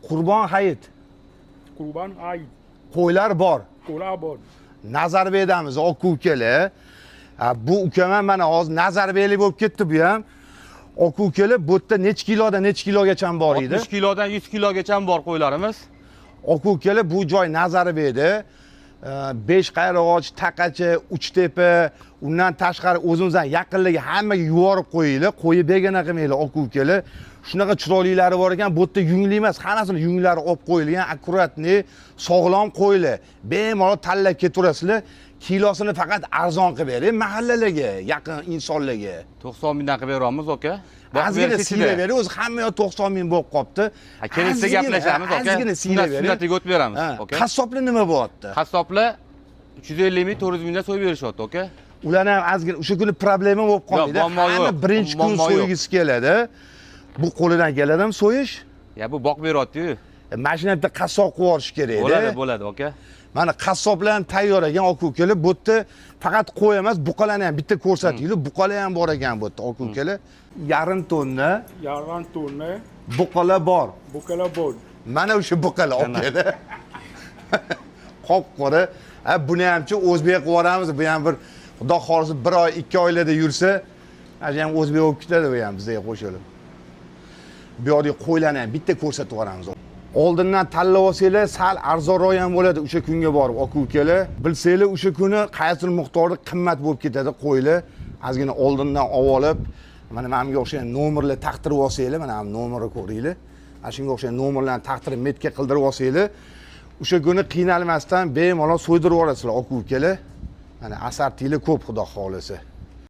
Qurbon hayit. Kurban Hayit. Qo'ylar bor. Qo'ylar bor. Nazar beramiz aka ukalar. Bu ukaman mana hozir nazar berlik bo'lib ketdi bu ham. Aka ukalar bu yerda necha kilodan necha kilogacha bor edi? 60 kilodan 100 kilogacha bor qo'ylarimiz. Aka ukalar bu joy nazar berdi. 5 qayrag'och, Taqachi, Uchtepa, undan tashqari o'zimizdan yaqinligi hammaga yuborib qo'yinglar, qo'yib begona qilmanglar aka ukalar. Shunaqa chiroylilari bor ekan, bu yerda yungli emas, hammasini yunglari olib qo'yilgan, akkuratni, sog'lom qo'ylar. Bemalol tanlab ketaverasizlar. Kilosini faqat arzon qilib bering mahallalarga, yaqin insonlarga. 90 mingdan qilib beramiz, aka. Ozgina siyla bering, o'zi hamma yoq 90 ming bo'lib qopti. Kelishsa gaplashamiz, aka. Ozgina siyla bering. Sunnatiga o'tib beramiz, aka. Qassoblar nima bo'lyapti? Qassoblar 350 ming, 400 mingdan so'yib berishyapti, aka. Ular ham ozgina o'sha kuni problema bo'lib qoldi. Hamma birinchi kun so'ygisi keladi. Bu qo'lidan keladimi so'yish? Ya bu boq beryapti-yu. Mana shuni bitta qassob qilib yuborish kerak edi. Bo'ladi, aka. Mana qassoblar ham tayyor ekan aka ukalar. Bu yerda faqat qo'y emas, buqalarni ham bitta ko'rsatinglar. Buqalar ham bor ekan bu yerda aka ukalar. Yarim tonna buqalar bor. Buqalar bor. Mana o'sha buqalar olib keldi. Qop-qora. Buni hamchi o'zbek qilib yuboramiz. Bu ham bir xudo xolisi 1 oy, 2 oylarda yursa, ana ham o'zbek bo'lib ketadi bu ham bizga qo'shilib. Bu yerda qo'ylarni ham bitta ko'rsatib yuboramiz. Oldindan tanlab olsanglar, sal arzonroq ham bo'ladi o'sha kunga borib aka ukalar. Bilsanglar, o'sha kuni qaysi miqdorda qimmat bo'lib ketadi qo'ylar. Ozgina oldindan olib, mana menga o'xshagan nomerlar taqtirib olsanglar, mana ham nomerni ko'ringlar. Mana shunga o'xshagan nomerlarni taqtirib metga qildirib olsanglar, o'sha kuni qiynalmasdan bemalol so'ydirib yuborasizlar aka ukalar. Mana asartinglar ko'p xudo xolisi.